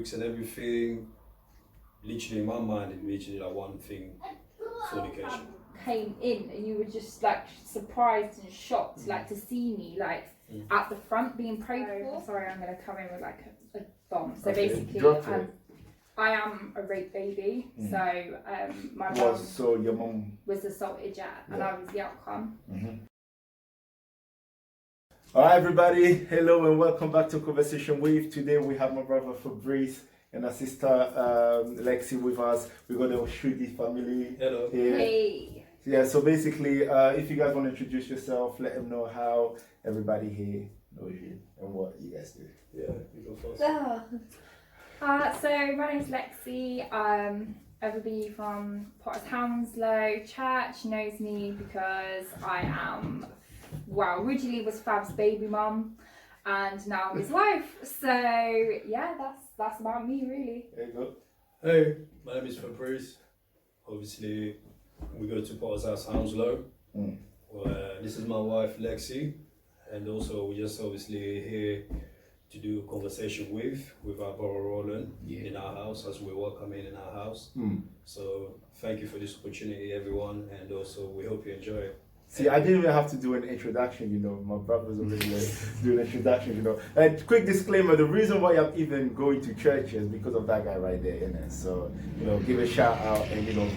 looks and everything. Literally in my mind, it's literally like one thing: fornication. Came in and you were just like surprised and shocked, like to see me like at the front being prayed for. Sorry, I'm gonna come in with like a bomb. So basically, I am a rape baby. So my mum. So your mum was assaulted, and I was the outcome. Alright, everybody, hello and welcome back to Conversation With. Today we have my brother Fabrice and our sister Lexi with us. We got the Otshudis family. Hello. Here. Hey. Yeah, so basically, if you guys want to introduce yourself, let them know how everybody here knows you and what you guys do. Yeah, you go first. So my name's Lexi. Everybody from Potter's Hounslow Church knows me because I am, originally was Fab's baby mum and now his wife. So yeah, that's about me really. There you go. Hey, my name is Fabrice. Obviously, we go to Potter's Hounslow. This is my wife Lexi, and also we're just obviously here to do a conversation with our brother Roland in our house as we welcome in our house. So thank you for this opportunity, everyone, and also we hope you enjoy it. See, I didn't even have to do an introduction, you know. My brother's already doing an introduction, you know. And quick disclaimer, the reason why I'm even going to church is because of that guy right there, innit? So, you know, give a shout out and, you know,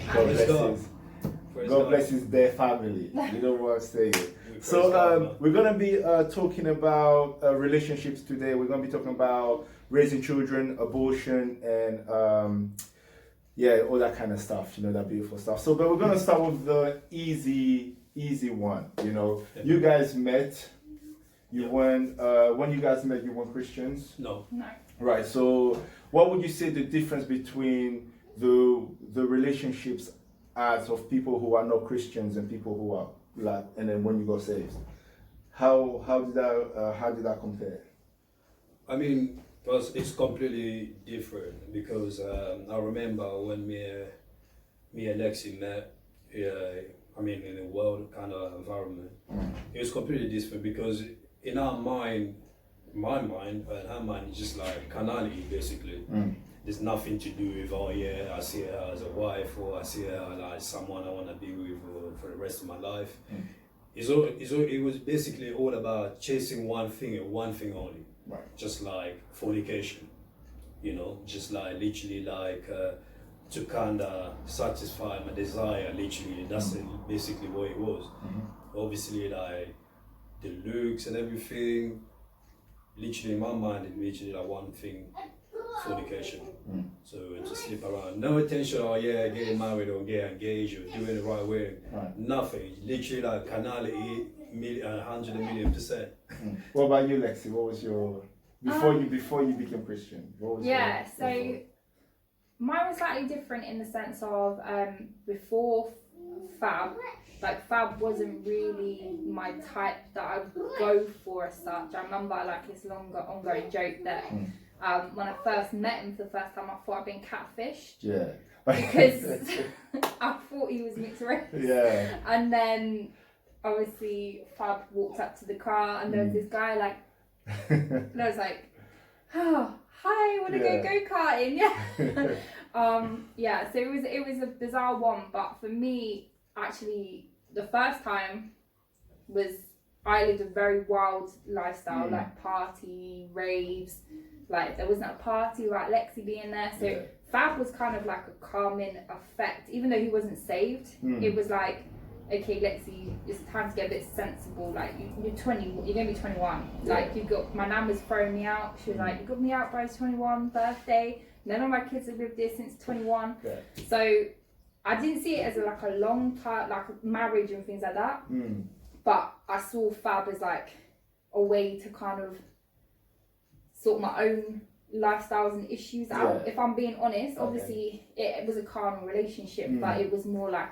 God bless their family. You know what I'm saying? So we're going to be talking about relationships today. We're going to be talking about raising children, abortion, and all that kind of stuff, you know, that beautiful stuff. So, but we're going to start with the easy one, you know. You guys met, you weren't, when you guys met, you weren't Christians? No. Right, so what would you say the difference between the relationships as of people who are not Christians and people who are like, and then when you got saved, how did that compare? I mean, it's completely different because I remember when me and Lexi met. In a world kind of environment, it was completely different because in our mind, my mind and her mind is just like carnality basically. There's nothing to do with I see her as a wife or I see her like someone I want to be with for the rest of my life. It was basically all about chasing one thing and one thing only, just like fornication, you know, just like literally like to kind of satisfy my desire, literally. That's basically what it was. Obviously, like the looks and everything, literally in my mind, it's literally like one thing: fornication. So to sleep around, no attention. Getting married or get engaged or doing it the right way. Nothing. Literally like carnality, 100,000,000%. What about you, Lexi? What was your before you became Christian? What was your mine was slightly different in the sense of before Fab, like Fab wasn't really my type that I would go for as such. I remember like this longer ongoing joke that when I first met him for the first time, I thought I'd been catfished. Yeah. Because I thought he was mixed race. Yeah. And then obviously Fab walked up to the car and there was this guy like, and I was like, oh, hi, want to go go-karting? So it was a bizarre one, but for me, actually, the first time was I lived a very wild lifestyle, like party, raves, like there wasn't a party without Lexi being there, so Fab was kind of like a calming effect, even though he wasn't saved. It was like, okay, Lexi, it's time to get a bit sensible. Like you're 20, you're gonna be 21. Like my nan was throwing me out. She was like, you got me out by his 21 birthday. None of my kids have lived this since 21. So I didn't see it as a long time, like a marriage and things like that. But I saw Fab as like a way to kind of sort my own lifestyles and issues out. If I'm being honest, obviously it was a carnal relationship, but it was more like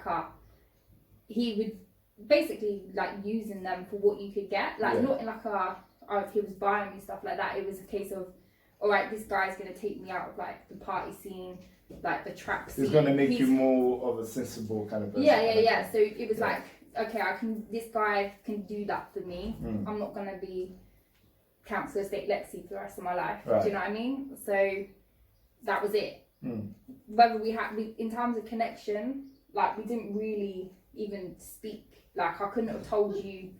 he would basically like using them for what you could get, like not in like if he was buying me stuff like that. It was a case of, all right, this guy's gonna take me out of like the party scene, like the trap scene. It's gonna make you more of a sensible kind of person. So it was like, okay, this guy can do that for me. I'm not gonna be council estate Lexi for the rest of my life. Do you know what I mean? So that was it. Mm. Whether in terms of connection, like we didn't really even speak. Like I couldn't have told you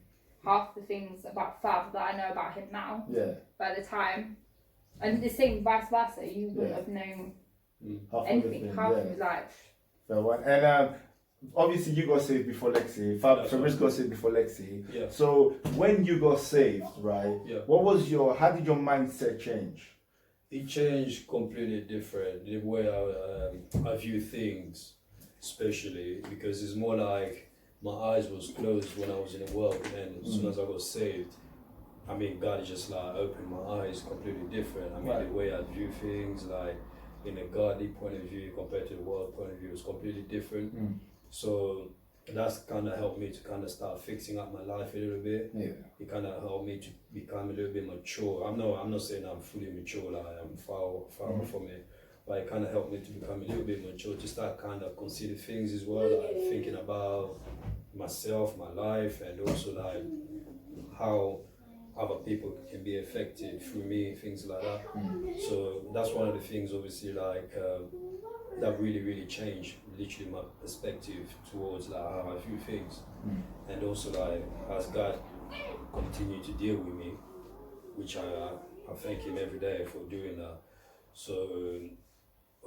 half the things about Fab that I know about him now. Yeah. By the time, and the same vice versa, you wouldn't have known anything. Half of his life. Fair one. And obviously you got saved before Lexi. Fabrice got saved before Lexi. Yeah. So when you got saved, right? Yeah. How did your mindset change? It changed completely different, the way I view things, especially because it's more like my eyes was closed when I was in the world, and as soon as I got saved, I mean, God just like opened my eyes completely different. I mean, the way I view things, like in a godly point of view compared to the world point of view, is completely different. So that's kind of helped me to kind of start fixing up my life a little bit. Yeah. It kind of helped me to become a little bit mature. I'm not saying I'm fully mature, like I'm far from it, but it kind of helped me to become a little bit mature, to start kind of consider things as well, like thinking about myself, my life, and also like how other people can be affected through me, things like that. So that's one of the things, obviously, like that really changed literally my perspective towards like how I view things. And also like as God continued to deal with me, which I thank him every day for doing that. So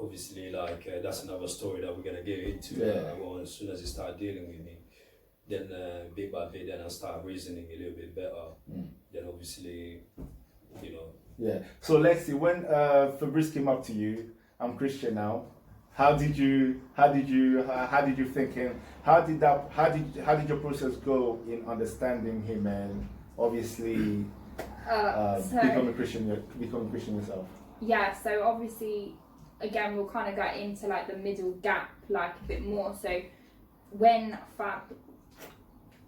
obviously like that's another story that we're gonna get into. Well, as soon as he started dealing with me, then bit by bit, then I start reasoning a little bit better. Then obviously, you know. Yeah. So Lexi, when Fabrice came up to you, I'm Christian now. How did you think him? How did your process go in understanding him and obviously becoming a Christian yourself? Yeah. So obviously, again, we'll kind of get into like the middle gap like a bit more. So when Fab,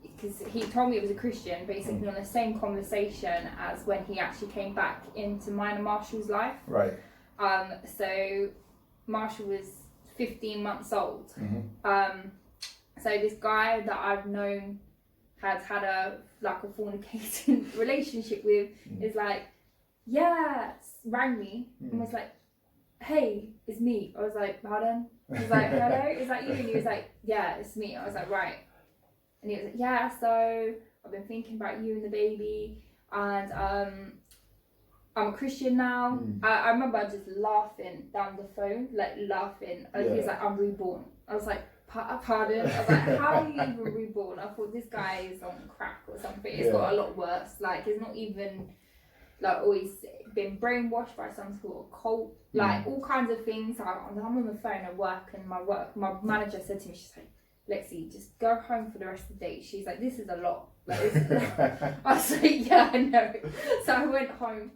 because he told me he was a Christian, basically on the same conversation as when he actually came back into mine and Marshall's life. Right. So Marshall was 15 months old. So this guy that I've known had a fornicating relationship with is like, rang me and was like, hey, it's me. I was like, pardon? He was like, hello, is that you? And he was like, yeah, it's me. I was like, right. And he was like, yeah, so I've been thinking about you and the baby, and I'm a Christian now. I remember just laughing down the phone, He was like, I'm reborn. I was like, pardon? I was like, how are you even reborn? I thought this guy is on crack or something. It's got a lot worse. Like, he's not even, like, always been brainwashed by some sort of cult. Like, all kinds of things. I'm on the phone at work, and my manager said to me, she's like, Lexi, just go home for the rest of the day. She's like, this is a lot. Like, this is a lot. I was like, yeah, I know. So I went home.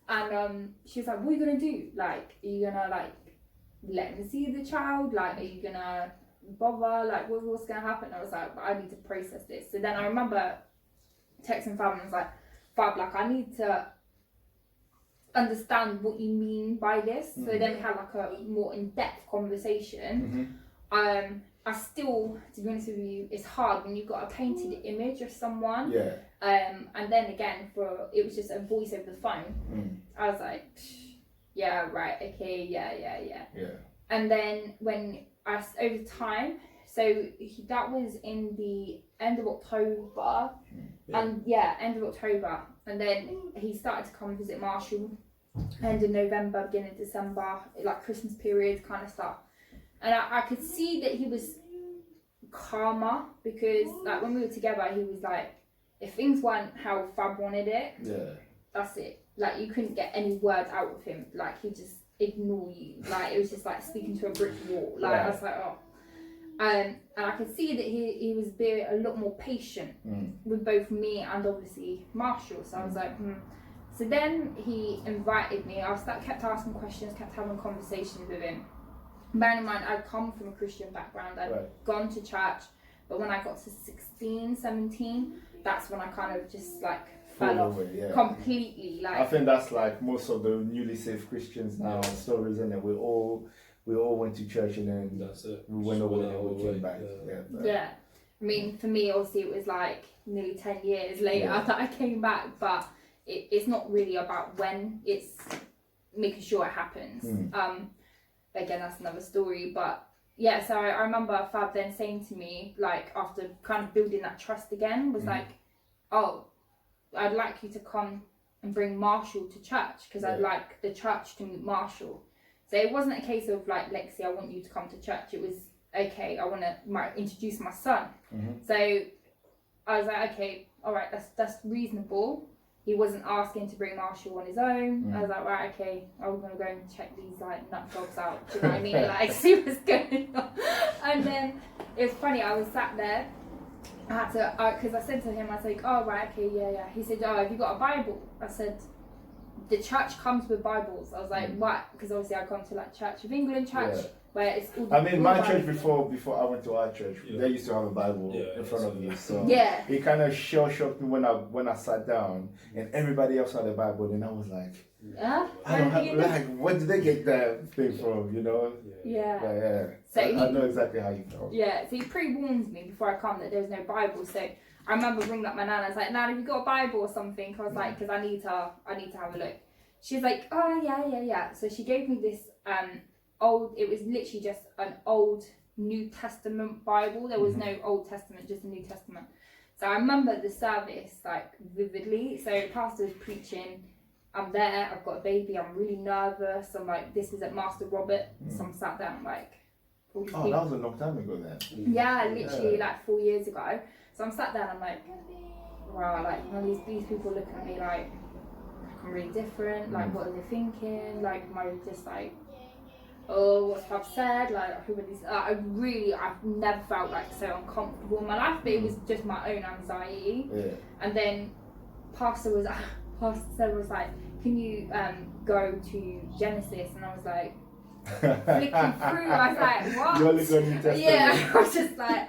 And she was like, what are you gonna do? Like, are you gonna like let me see the child? Like, are you gonna bother? Like, what's gonna happen? I was like, I need to process this. So then I remember texting Fab and I was like, Fab, like, I need to understand what you mean by this. So then we had like a more in-depth conversation. I still, to be honest with you, it's hard when you've got a painted image of someone. And then again, it was just a voice over the phone. I was like, yeah, right, okay, yeah. And then when over time, so that was in the end of October, end of October, and then he started to come visit Marshall, end of November, beginning of December, like Christmas period kind of stuff. And I could see that he was calmer, because like when we were together, he was like, if things weren't how Fab wanted it, that's it. Like, you couldn't get any words out of him. Like, he'd just ignore you. Like, it was just like speaking to a brick wall. Like, I was like, oh. And I could see that he was being a lot more patient with both me and obviously Marshall. So I was like, So then he invited me. Kept asking questions, kept having conversations with him. Bearing in mind, I'd come from a Christian background. I'd gone to church. But when I got to 16, 17, that's when I kind of just like fell off completely. Like, I think that's like most of the newly saved Christians now stories, isn't it? We all went to church and then we went over there and we came back. Yeah. I mean, for me, obviously, it was like nearly 10 years later that I came back, but it's not really about when, it's making sure it happens. Again, that's another story, but yeah, so I remember Fab then saying to me, like, after kind of building that trust again, was like, oh, I'd like you to come and bring Marshall to church, because I'd like the church to meet Marshall. So it wasn't a case of like, Lexi, I want you to come to church. It was, okay, I want to introduce my son. So I was like, okay, all right, that's reasonable. He wasn't asking to bring Marshall on his own. I was like, right, okay, I'm gonna go and check these like nut jobs out. Do you know what I mean? Like, see what's going on. And then it was funny. I was sat there. I had to, because I said to him, I was like, oh right, okay, yeah. He said, oh, have you got a Bible? I said, the church comes with Bibles. I was like, what? Because obviously I come to like Church of England church. Where it's all, I mean, my church Bibles. before I went to our church, they used to have a Bible in front of you. So it kind of shocked me when I sat down and everybody else had a Bible, and I was like, I don't have, like, where did they get that thing from? You know? So I know exactly how you felt. Yeah, so he pre-warned me before I come that there was no Bible. So I remember ringing up my nan. I was like, Nan, have you got a Bible or something? I was like, because I need to have a look. She's like, oh yeah. So she gave me this it was literally just an old New Testament Bible. There was no Old Testament, just a New Testament. So I remember the service like vividly. So the pastor was preaching. I'm there, I've got a baby, I'm really nervous. I'm like, this is at Master Robert. So I'm sat down like, all these people. That was a long time ago then. Yeah, literally like 4 years ago. So I'm sat down, I'm like, wow, like, you know, these people look at me like I'm really different. Like, what are they thinking? Like, am I just like, oh, what's I've said? Like, who are these? I've never felt like so uncomfortable in my life, but it was just my own anxiety. And then Pastor was like, can you go to Genesis? And I was like, flicking through. I was like, what? You only got New Testament. Yeah, I was just like,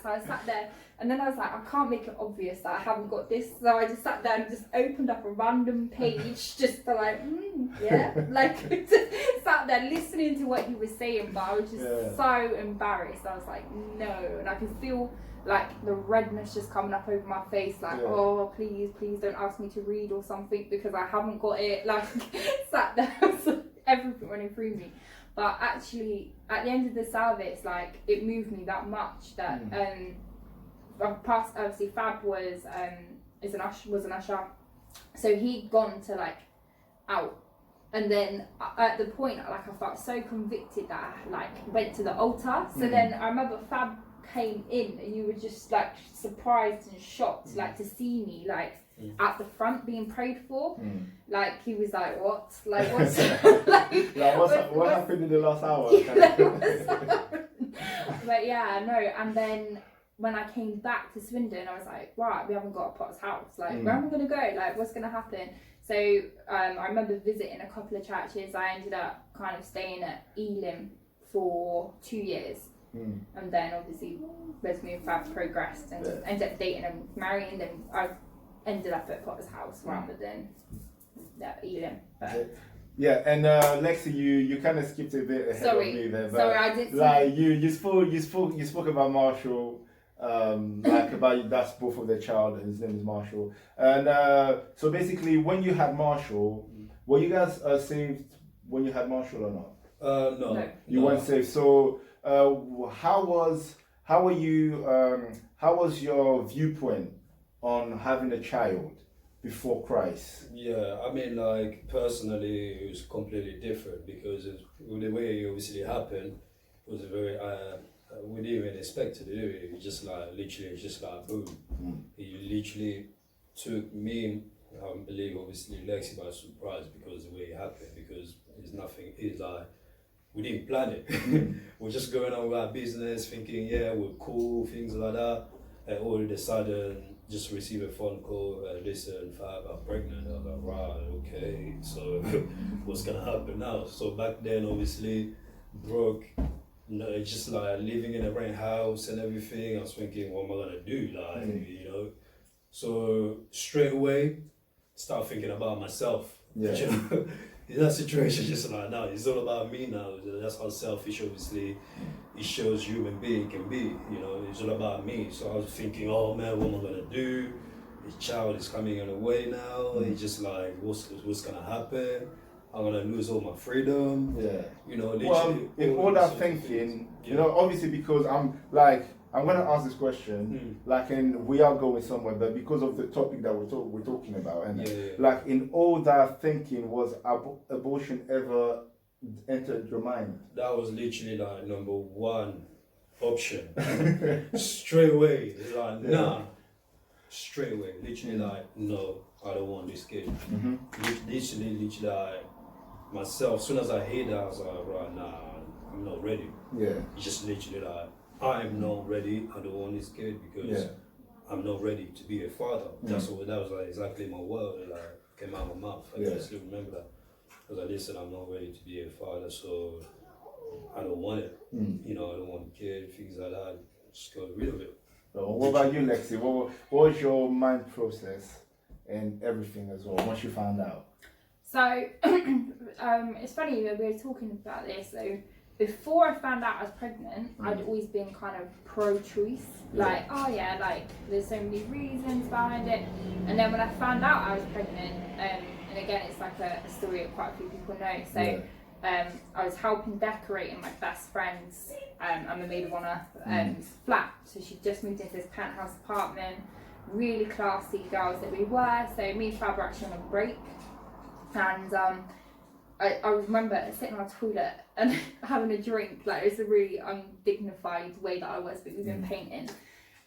So I sat there, and then I was like, I can't make it obvious that I haven't got this. So I just sat there and just opened up a random page just to like, like sat there listening to what he was saying, but I was just so embarrassed. I was like, no, and I could feel like the redness just coming up over my face, like, oh, please don't ask me to read or something because I haven't got it. Like, sat there, everything running through me. But actually, at the end of the service, like, it moved me that much that obviously Fab was an usher, so he'd gone to like out, and then at the point, like, I felt so convicted that I like went to the altar. So then I remember Fab came in, and you were just like surprised and shocked, like, to see me like at the front being prayed for. Like, he was like, what? Like, what's what happened in the last hour? But yeah, no. And then when I came back to Swindon, I was like, right, we haven't got a Potter's house. Like, where am I going to go? Like, what's going to happen? So I remember visiting a couple of churches. I ended up kind of staying at Elim for 2 years. And then obviously as me and Fab progressed and ended up dating and marrying, and I ended up at Potter's house rather than Elim. Yeah, and Lexi, you kind of skipped a bit ahead of me there. But sorry, I did. Like, you spoke about Marshall, like about that's both of their child, and his name is Marshall. And so basically, when you had Marshall, were you guys saved when you had Marshall or not? No. You weren't saved. So how was your viewpoint on having a child before Christ? Yeah, I mean, like, personally, it was completely different because the way it obviously happened was a very, we didn't even expect to do it. It was just like, literally, just like, boom. He literally took me, I believe, obviously, Lexi by surprise because the way it happened, because it's like, we didn't plan it. We're just going on with our business, thinking, yeah, we're cool, things like that. And all of a sudden, just receive a phone call, listen, Fab, I'm pregnant. I was like, right, okay, so what's gonna happen now? So back then, obviously, broke, just like living in a rent house and everything. I was thinking, what am I gonna do? Like, you know? So straight away, start thinking about myself. You know? In that situation, just like, now, it's all about me now. That's how selfish, obviously, it shows human being can be. You know, it's all about me. So I was thinking, oh man, what am I gonna do? The child is coming on the way now. It's just like, what's gonna happen? I'm gonna lose all my freedom. Yeah. You know, Well, literally. in all that thinking, you know, obviously because I'm gonna ask this question, like, and we are going somewhere, but because of the topic that we're talking about, and like in all that thinking, was abortion ever entered your mind? That was literally like number one option. Straight away, like nah. Straight away, literally like no, I don't want this kid. Literally like myself. As soon as I heard that, I was like, right, nah, I'm not ready. Yeah. Just literally like, I'm not ready. I don't want this kid because I'm not ready to be a father. That was like exactly my word. Like came out of my mouth. I still remember that. Because I listen, I'm not ready to be a father, so I don't want it. You know, I don't want a kid, things like that. Just got rid of it. So what about you, Lexi? What was your mind process and everything as well once you found out? So it's funny that we were talking about this. So before I found out I was pregnant, I'd always been kind of pro-choice. Like, oh yeah, like there's so many reasons behind it. And then when I found out I was pregnant, and again it's like a story that quite a few people know. So I was helping decorating my best friend's I'm a maid of honour flat. So she just moved into this penthouse apartment, really classy girls that we were. So me and Fab were actually on a break, and I remember sitting on a toilet and having a drink. Like, it was a really undignified way that I was, but we've been painting.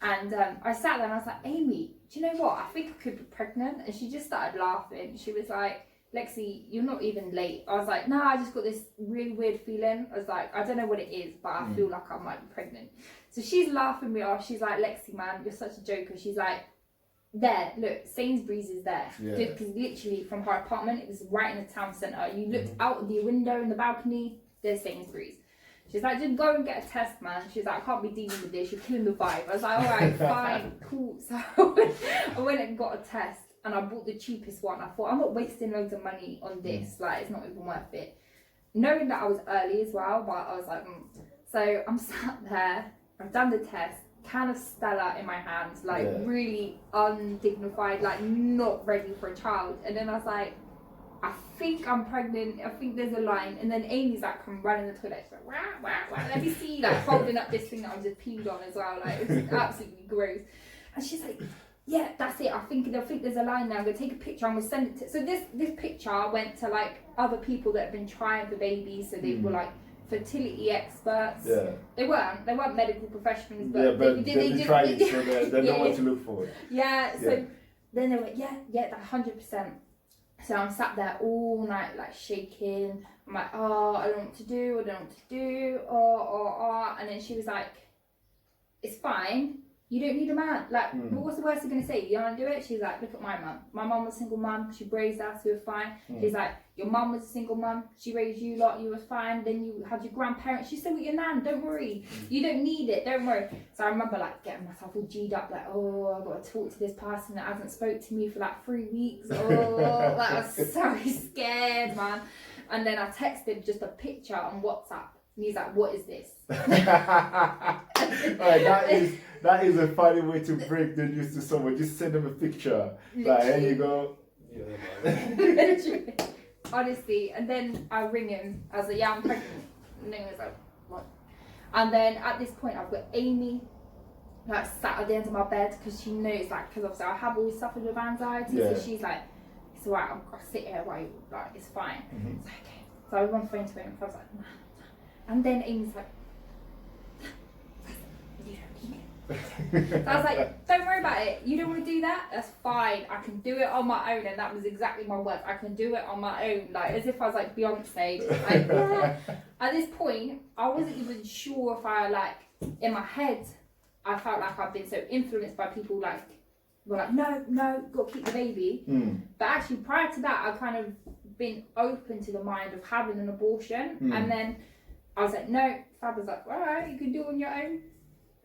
And I sat there and I was like, Amy, do you know what? I think I could be pregnant. And she just started laughing. She was like, Lexi, you're not even late. I was like, nah, I just got this really weird feeling. I was like, I don't know what it is, but I feel like I might be pregnant. So she's laughing me off. She's like, Lexi, man, you're such a joker. She's like, there, look, Sainsbury's is there. Because literally from her apartment, it was right in the town centre. You looked out of the window in the balcony, there's Sainsbury's. She's like, just go and get a test, man. She's like, I can't be dealing with this. You're killing the vibe. I was like, all right, fine, cool. So I went and got a test, and I bought the cheapest one. I thought, I'm not wasting loads of money on this. Like, it's not even worth it. Knowing that I was early as well, but I was like, So I'm sat there. I've done the test. Can of Stella in my hands, like really undignified, like not ready for a child. And then I was like, I think I'm pregnant. I think there's a line. And then Amy's like, come running the toilet. She's like, wah, wah, wah. Let me see, like holding up this thing that I just peed on as well. Like, it was absolutely gross. And she's like, yeah, that's it. I think there's a line now. I'm gonna take a picture. I'm gonna send it to. So this picture went to like other people that have been trying for babies. So they were like fertility experts. They weren't medical professionals, but they just tried it, so they know what to look for. So then they went, that 100%. So I'm sat there all night, like shaking. I'm like, oh, I don't know what to do. And then she was like, it's fine. You don't need a man. Like, what's the worst you're gonna say? You don't do it? She's like, look at my mum. My mum was a single mum. She raised us. We were fine. She's like, your mum was a single mum. She raised you lot. You were fine. Then you had your grandparents. She's still with your nan. Don't worry. You don't need it. Don't worry. So I remember like getting myself all G'd up. Like, oh, I've got to talk to this person that hasn't spoke to me for like 3 weeks. Oh, like, I was so scared, man. And then I texted just a picture on WhatsApp. And he's like, what is this? Alright, that is a funny way to break the news to someone. Just send them a picture. Like, here you go. Honestly. And then I ring him. I was like, yeah, I'm pregnant. And then he was like, what? And then at this point, I've got Amy like sat at the end of my bed because she knows, like, because obviously I have always suffered with anxiety. So she's like, it's alright, I'll sit here while like, it's fine. It's like, okay. So I was on the phone to him. I was like, nah. And then Amy's like, you don't need it. So I was like, don't worry about it. You don't want to do that? That's fine. I can do it on my own. And that was exactly my words. I can do it on my own. Like, as if I was like Beyonce. Like, yeah. At this point, I wasn't even sure if I, like, in my head, I felt like I've been so influenced by people like, were like, no, got to keep the baby. But actually, prior to that, I've kind of been open to the mind of having an abortion. And then I was like, no. Fab was like, all right, you can do it on your own.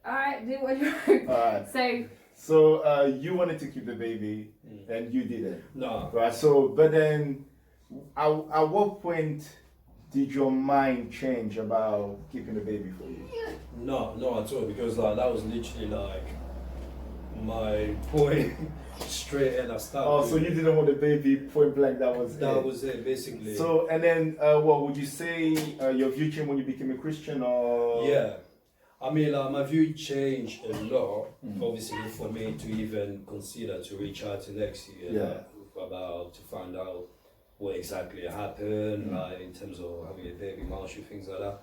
All right, do it on your own. All right. So you wanted to keep the baby, and you didn't. No. Right. So, but then, at what point did your mind change about keeping the baby for you? No, not at all. Because like that was literally like my point straight and I started. Oh, so you didn't want the baby point blank? That was it basically. So and then, what would you say? Your view changed when you became a Christian, or? Yeah, I mean, my view changed a lot. Obviously, for me to even consider to reach out to Lexi about to find out what exactly happened, like in terms of having a baby, martial things like that.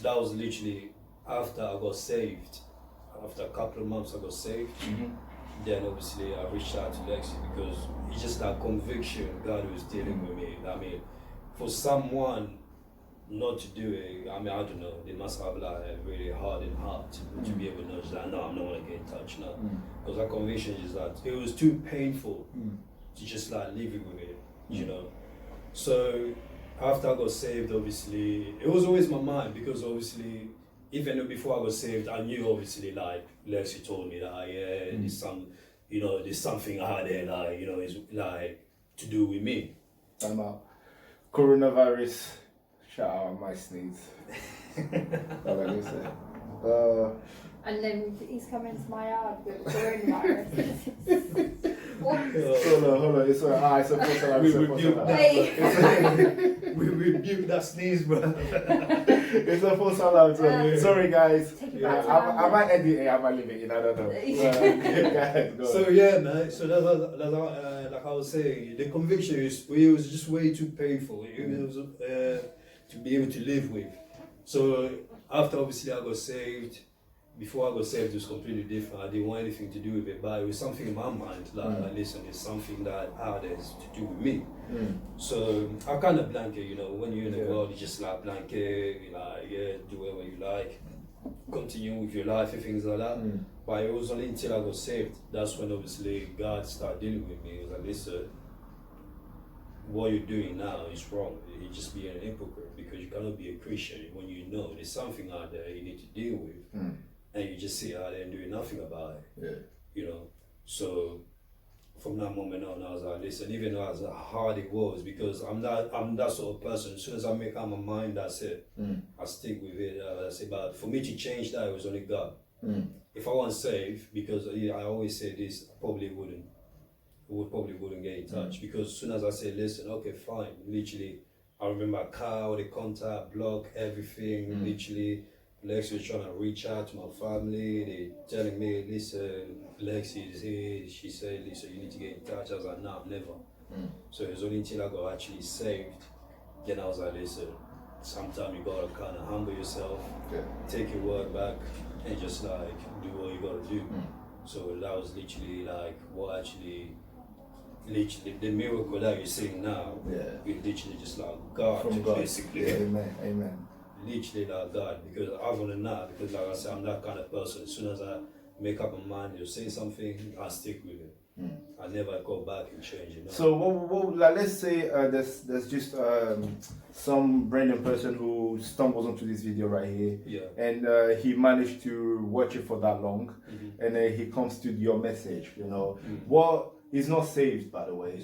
That was literally after I got saved. After a couple of months, I got saved. Then obviously I reached out to Lexi because it's just that conviction God was dealing with me. I mean, for someone not to do it, I mean, I don't know, they must have like a really hardened heart to be able to know that, no, I'm not going to get in touch now. Because that conviction is that it was too painful to just like live it with it, you know. So after I got saved, obviously, it was always my mind because obviously, even before I got saved, I knew obviously like Lexi told me that there's something out there like, it's like to do with me. I'm out. Coronavirus. Shout out my sneeze. Like I said. And then he's coming to my yard with coronavirus. Hold on. It's alright. It's a false alarm. We rebuke that sneeze, bro. It's a false alarm. Sorry, guys. I might edit it. I might leave it in. I don't know. Guys, go so on. yeah, man. So that's how, like I was saying, the conviction it was just way too painful. It was to be able to live with. So after obviously I got saved. Before I got saved, it was completely different. I didn't want anything to do with it, but it was something in my mind. Like, listen, it's something that out there is to do with me. So I kind of blanket, when you're in the world, you just like blanket, like, do whatever you like, continue with your life and things like that. But it was only until I got saved, that's when obviously God started dealing with me. He was like, listen, what you're doing now is wrong. You're just being an hypocrite because you cannot be a Christian when you know there's something out there you need to deal with. And you just sit out there and doing nothing about it. So from that moment on, I was like, listen, even though as hard it was, because I'm that sort of person. As soon as I make up my mind, that's it. I stick with it. That's it. But for me to change that, it was only God. If I wasn't saved, because I always say this, I probably wouldn't get in touch. Because as soon as I say, listen, okay, fine, literally, I remember Kyle, the contact, block, everything, literally. Lexi was trying to reach out to my family. They telling me, listen, Lexi is here. She said, listen, you need to get in touch. I was like, nah, never. So it was only until I got actually saved, then I was like, listen, sometimes you gotta kind of humble yourself, take your word back, and just like do what you gotta do. So that was literally like what actually, literally the miracle that you're seeing now. It's literally just like God, From God. basically. Amen. Literally like God, because other than that, because like I said, I'm that kind of person. As soon as I make up my mind to say something, I stick with it. I never go back and change it. So what like, let's say there's just some random person who stumbles onto this video right here, and he managed to watch it for that long, and then he comes to your message, what. He's not saved, by the way,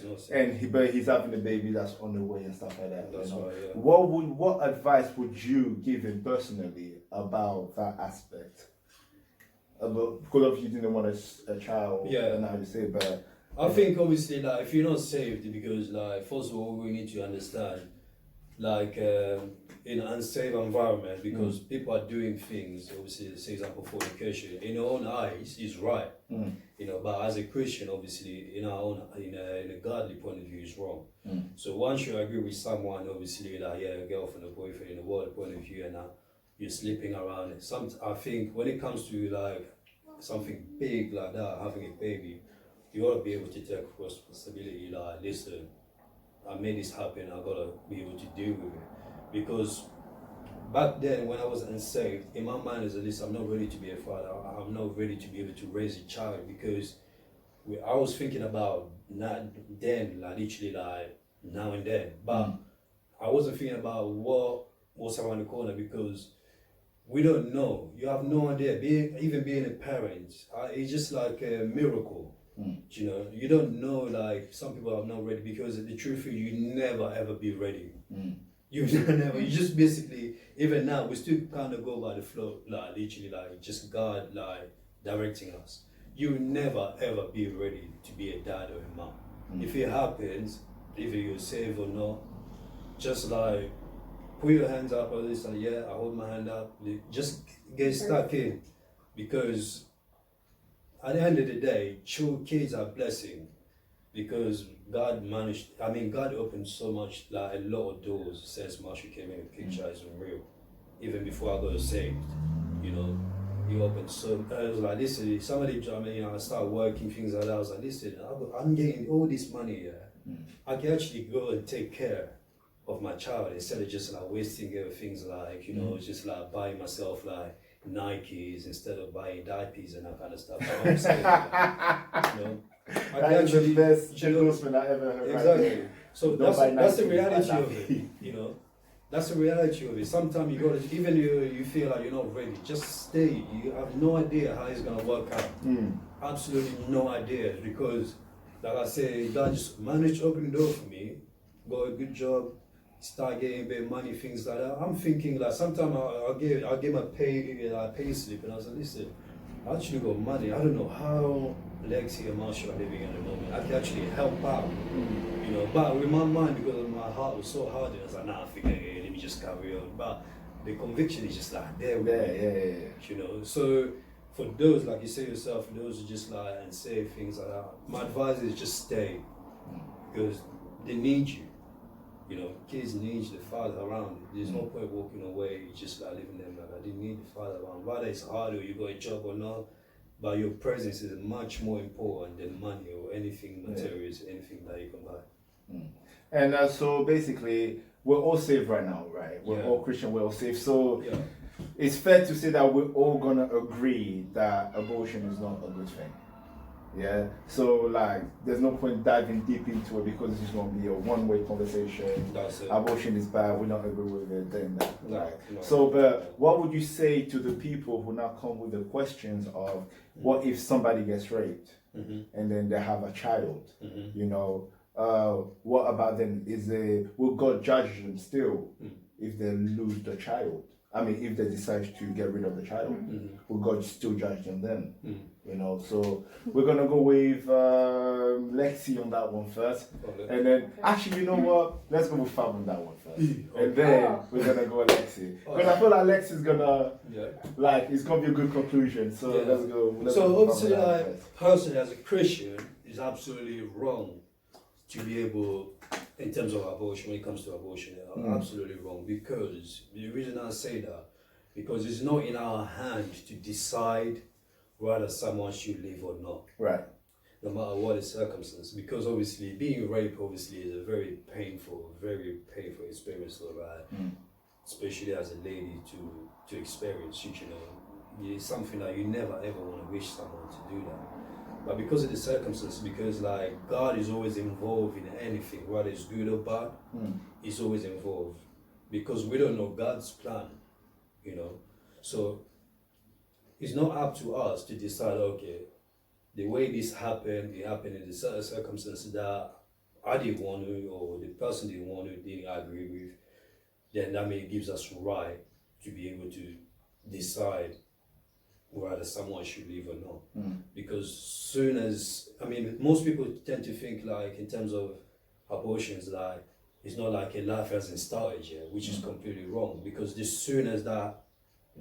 but he's having a baby that's on the way and stuff like that. That's right, What advice would you give him personally about that aspect? Because you didn't want a child, and how you say, but I think obviously, like, if you're not saved, because like first of all, we need to understand, like, in an unsafe environment, because people are doing things. Obviously, say example fornication in our own eyes is right, but as a Christian, obviously, in a godly point of view, is wrong. So once you agree with someone, obviously, like a girlfriend or boyfriend, in a world point of view, and you're sleeping around. I think when it comes to like something big like that, having a baby, you ought to be able to take responsibility. Like, listen, I made this happen. I gotta be able to deal with it. Because back then, when I was unsaved, in my mind, as at least, I'm not ready to be a father. I'm not ready to be able to raise a child, because I was thinking about not then, like literally, like now and then. But I wasn't thinking about what's around the corner, because we don't know. You have no idea. Even being a parent, it's just like a miracle. You don't know. Like, some people are not ready, because the truth is, you never ever be ready. You never. You just basically, even now, we still kind of go by the flow. Like literally, like just God, like directing us. you will never ever be ready to be a dad or a mom. If it happens, either you're safe or not, just like put your hands up, or at least like, yeah, I hold my hand up, just get stuck in, because at the end of the day, kids are a blessing, because God opened so much, like a lot of doors since Marshall came in the picture is unreal. Even before I got saved, you know, he opened so, I was like, listen, somebody, I started working, things like that. I was like, listen, I'm getting all this money here. I can actually go and take care of my child instead of just like wasting things like, you know, just like buying myself like Nikes instead of buying diapers and that kind of stuff. You know what I'm saying? Like, you know, that is the best endorsement I ever heard. Exactly. Right, so that's the reality of it, you know. That's the reality of it. Sometimes you gotta, even you feel like you're not ready, just stay. You have no idea how it's gonna work out. Absolutely no idea, because like I say, God just managed to open the door for me, got a good job, start getting a bit of money, things like that. I'm thinking like sometimes I'll give my pay slip, and I was like, listen, I actually got money. I don't know how Lexi and Marshall are living at the moment. I can actually help out, you know. But with my mind, because my heart was so hard, I was like, nah, forget it. Let me just carry on. But the conviction is just like there, you know. So for those, like you say yourself, for those who just like and say things like that, my advice is just stay, because they need you. You know, kids need the father around. There's no point walking away, just like leaving them like that. They need the father around. Whether it's hard or you got a job or not, but your presence is much more important than money or anything materials, anything that you can buy. And so basically, we're all safe right now, right? We're all Christian, we're all safe. So it's fair to say that we're all gonna agree that abortion is not a good thing. Yeah, so like there's no point diving deep into it, because it's just going to be a one-way conversation. That's it. Abortion is bad, we don't agree with it, then that. No. So, but what would you say to the people who now come with the questions of what if somebody gets raped and then they have a child? You know, what about them? Will God judge them still if they lose the child? I mean, if they decide to get rid of the child, will God still judge them then? You know, so we're gonna go with Lexi on that one first, and then actually, you know what? Let's go with Fab on that one first, and then we're gonna go with Lexi, because I feel like Lexi's gonna like it's gonna be a good conclusion. So let's go. So obviously, like personally as a Christian, it's absolutely wrong to be able, in terms of abortion, when it comes to abortion, absolutely wrong, because the reason I say that, because it's not in our hands to decide whether someone should live or not. Right. No matter what the circumstance, because obviously being raped obviously is a very painful experience, right? Especially as a lady to experience, you know, it's something that you never ever want to wish someone to do that. But because of the circumstances, because like God is always involved in anything, whether it's good or bad, He's always involved, because we don't know God's plan, you know. So it's not up to us to decide, okay, the way this happened, it happened in the certain circumstances that I didn't want to, or the person didn't want to, didn't agree with, then that may gives us right to be able to decide whether someone should live or not. Because soon as, I mean, most people tend to think like in terms of abortions, like it's not like a life hasn't started yet, which is completely wrong, because as soon as that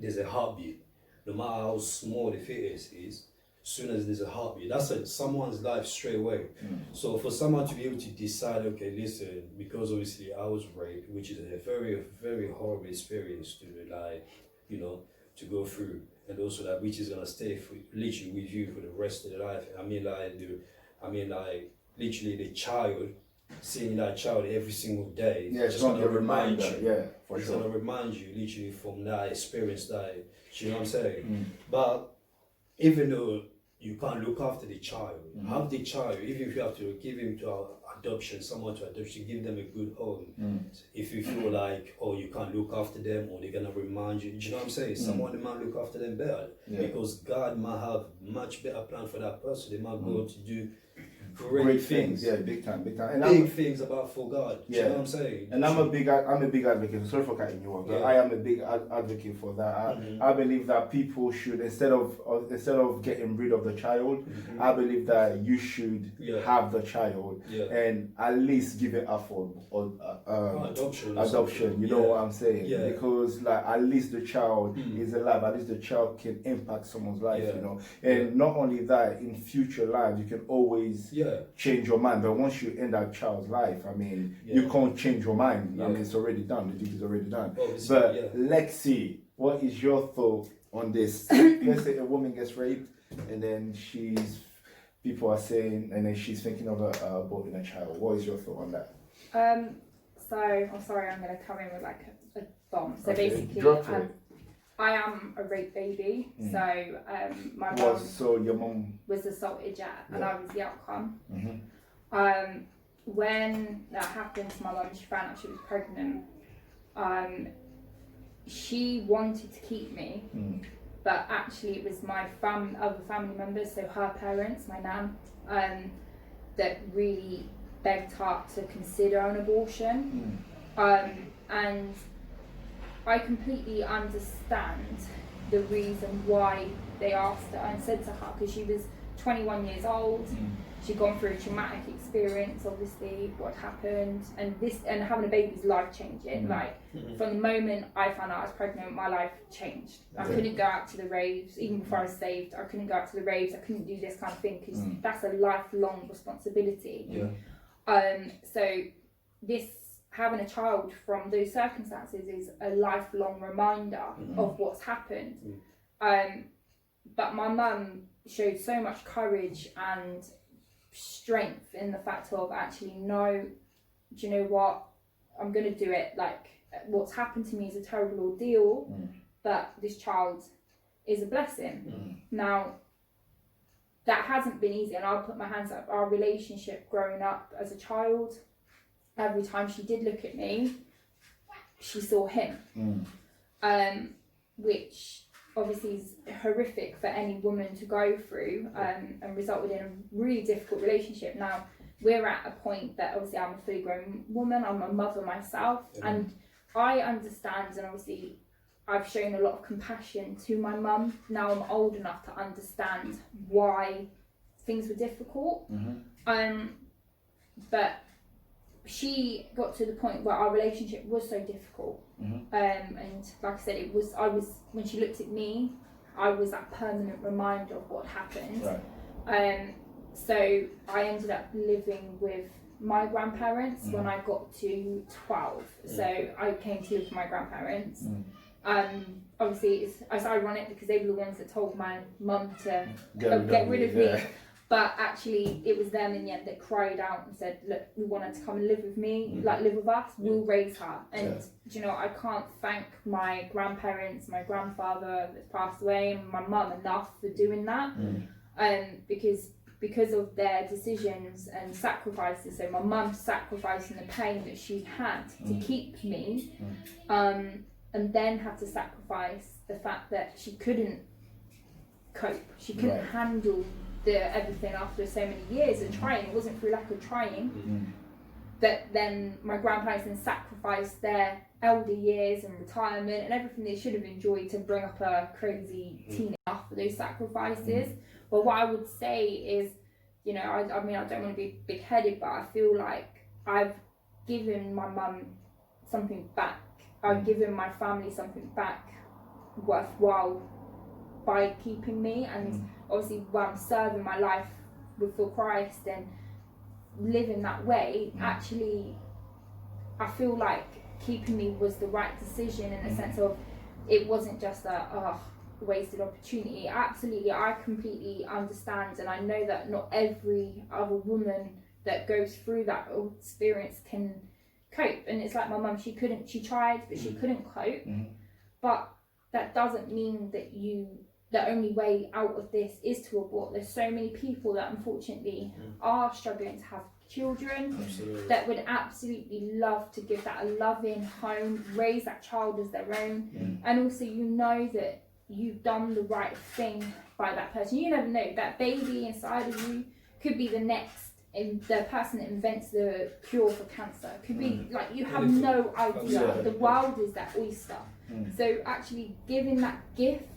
there's a heartbeat, no matter how small the fetus is, as soon as there's a heartbeat, that's someone's life straight away. So for someone to be able to decide, okay, listen, because obviously I was raped, which is a very, very horrible experience to, like, you know, to go through, and also that which is gonna stay literally with you for the rest of your life. I mean, like literally the child, seeing that child every single day, it's gonna remind you. It's gonna remind you literally from that experience, that, you know what I'm saying? But even though you can't look after the child, have the child, even if you have to give him to adoption, someone to adoption, give them a good home. If you feel like, oh, you can't look after them, or they're gonna remind you, you know what I'm saying? Someone might look after them better, because God might have much better plan for that person. They might go to do great things. Yeah, big time. And big things about for God. Yeah. Do you know what I'm saying? And I'm a big advocate. Sorry for cutting you off, but Yeah. I am a big advocate for that. I believe that people should, instead of getting rid of the child, I believe that you should have the child and at least give it up for adoption. You know what I'm saying? Yeah. Because like at least the child is alive. At least the child can impact someone's life. You know, and not only that, in future lives you can always change your mind. But once you end that child's life, I mean, you can't change your mind. I mean, it's already done. The deed is already done. Obviously, but Lexi, what is your thought on this? Let's say a woman gets raped, and then people are saying, and then she's thinking of aborting a child. What is your thought on that? So I'm sorry, I'm going to come in with like a bomb. So Okay, basically, I am a rape baby. So my mum. So your mum was assaulted, and I was the outcome. Mm-hmm. When that happened to my mum, she found out she was pregnant. She wanted to keep me, but actually it was my other family members, so her parents, my nan, that really begged her to consider an abortion. And I completely understand the reason why they asked her and said to her, because she was 21 years old. She'd gone through a traumatic experience, obviously, what happened, and having a baby is life changing. Like from the moment I found out I was pregnant, my life changed. I couldn't go out to the raves, even before I was saved. I couldn't go out to the raves. I couldn't do this kind of thing because that's a lifelong responsibility. So this having a child from those circumstances is a lifelong reminder of what's happened. But my mum showed so much courage and strength in the fact of actually, no, do you know what, I'm going to do it. Like, what's happened to me is a terrible ordeal, but this child is a blessing. Now, that hasn't been easy, and I'll put my hands up. Our relationship growing up as a child, every time she did look at me, she saw him, which obviously is horrific for any woman to go through, and resulted in a really difficult relationship. Now, we're at a point that obviously I'm a fully grown woman, I'm a mother myself, and I understand, and obviously I've shown a lot of compassion to my mum. Now I'm old enough to understand why things were difficult. But she got to the point where our relationship was so difficult. And like I said, when she looked at me, I was that permanent reminder of what happened. So I ended up living with my grandparents when I got to 12. So I came to live with my grandparents. Obviously it's ironic because they were the ones that told my mum to get rid of me. But actually, it was them in the end that cried out and said, look, we want her to come and live with me, like live with us, we'll raise her. And, do you know, I can't thank my grandparents, my grandfather that's passed away, and my mum enough for doing that. Because of their decisions and sacrifices. So my mum sacrificing the pain that she had to keep me, and then had to sacrifice the fact that she couldn't cope. She couldn't handle everything after so many years of trying. It wasn't through lack of trying. But then my grandparents then sacrificed their elder years and retirement and everything they should have enjoyed to bring up a crazy teenager for those sacrifices. But what I would say is, you know, I mean, I don't want to be big-headed, but I feel like I've given my mum something back. I've given my family something back worthwhile by keeping me, and obviously when I'm serving my life for Christ and living that way, actually I feel like keeping me was the right decision in the sense of it wasn't just a wasted opportunity. Absolutely, I completely understand, and I know that not every other woman that goes through that experience can cope. And it's like my mum, she tried, but she couldn't cope. But that doesn't mean that the only way out of this is to abort. There's so many people that unfortunately are struggling to have children that would absolutely love to give that a loving home, raise that child as their own, and also you know that you've done the right thing by that person. You never know, that baby inside of you could be the next the person that invents the cure for cancer. It could be like you have no idea. The world is that oyster. So actually giving that gift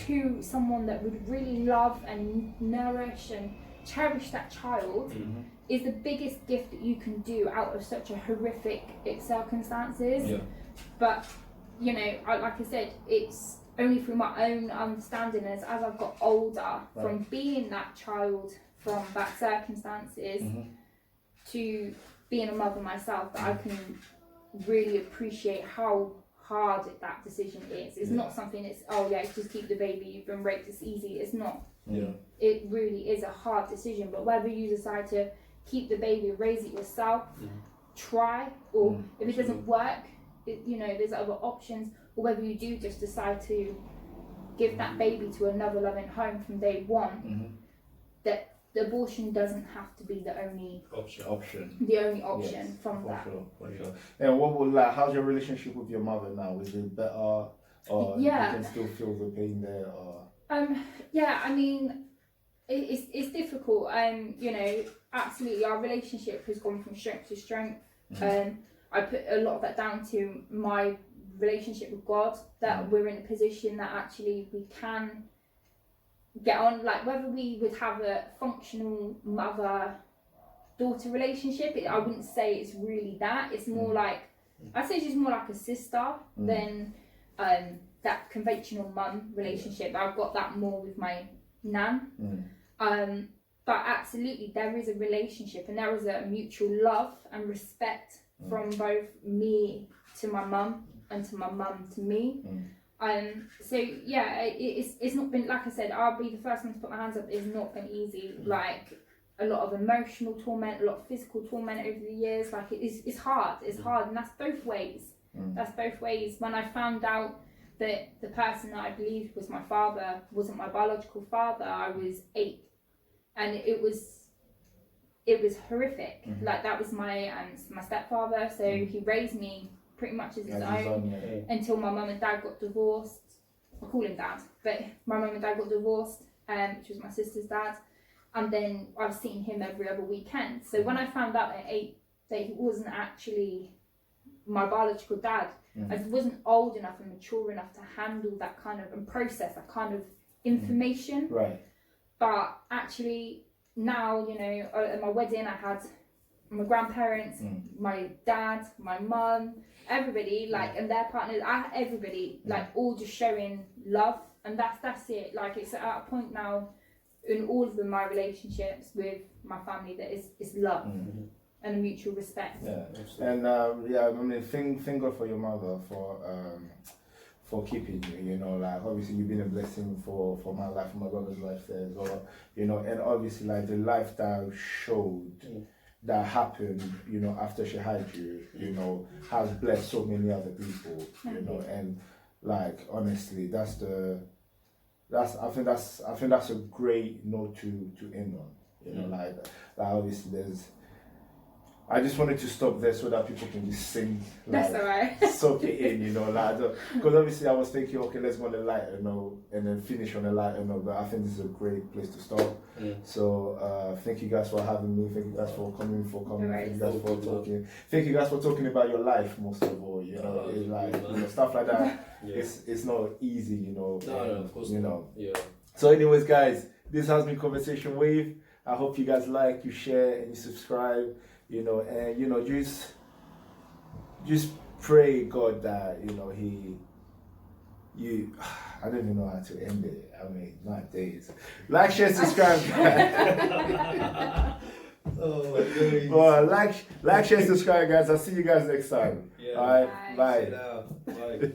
to someone that would really love and nourish and cherish that child is the biggest gift that you can do out of such a horrific circumstances. Yeah. But you know, like I said, it's only through my own understanding as I've got older from being that child from that circumstances to being a mother myself that I can really appreciate how hard that decision is. It's not something it's just keep the baby, you've been raped, it's easy. It's not. It really is a hard decision, but whether you decide to keep the baby, raise it yourself, try, or if it doesn't work, there's other options, or whether you do just decide to give that baby to another loving home from day one, that the abortion doesn't have to be the only option. The only option from that. For sure. And what would how's your relationship with your mother now? Is it better, or you can still feel the pain there? Or I mean, it's difficult. Absolutely, our relationship has gone from strength to strength. I put a lot of that down to my relationship with God, that we're in a position that actually we can get on, like whether we would have a functional mother-daughter relationship, I wouldn't say it's really that. It's more like, I'd say she's more like a sister than that conventional mum relationship. I've got that more with my nan. But absolutely, there is a relationship and there is a mutual love and respect from both me to my mum and to my mum to me. It's not been, like I said, I'll be the first one to put my hands up, it's not been easy. Like a lot of emotional torment, a lot of physical torment over the years. Like it's hard, and that's both ways. That's both ways. When I found out that the person that I believed was my father wasn't my biological father, I was 8, and it was horrific. Like that was my stepfather, so he raised me pretty much as his own until my mum and dad got divorced. I call him dad, but my mum and dad got divorced, which was my sister's dad, and then I've seen him every other weekend. So when I found out at 8 that he wasn't actually my biological dad, I wasn't old enough and mature enough to handle that kind of and process that kind of information. Right. But actually now, at my wedding I had my grandparents, my dad, my mum, everybody, and their partners, everybody, all just showing love, and that's it. Like it's at a point now in all of my relationships with my family that is love and a mutual respect. Yeah, and I mean, thank God for your mother for keeping you. Obviously you've been a blessing for my life, for my brother's life there as well. And obviously the lifestyle showed. That happened, after she had you, has blessed so many other people, and honestly, I think that's a great note to end on, obviously I just wanted to stop there so that people can just sing, that's alright. soak it in, because obviously I was thinking, okay, let's go on a lighter note and then finish on a lighter note, but I think this is a great place to start. So thank you guys for having me, thank you guys for coming, thank you guys for talking, thank you guys for talking about your life most of all, it's stuff like that, it's not easy, No, of course not. Yeah. So anyways guys, this has been Conversation Wave. I hope you guys like, you share and you subscribe. And just pray God that I don't even know how to end it. I mean, my days. Like, share, subscribe. Oh my God. Well, like, share, subscribe, guys. I'll see you guys next time. Yeah. All right, bye. Bye.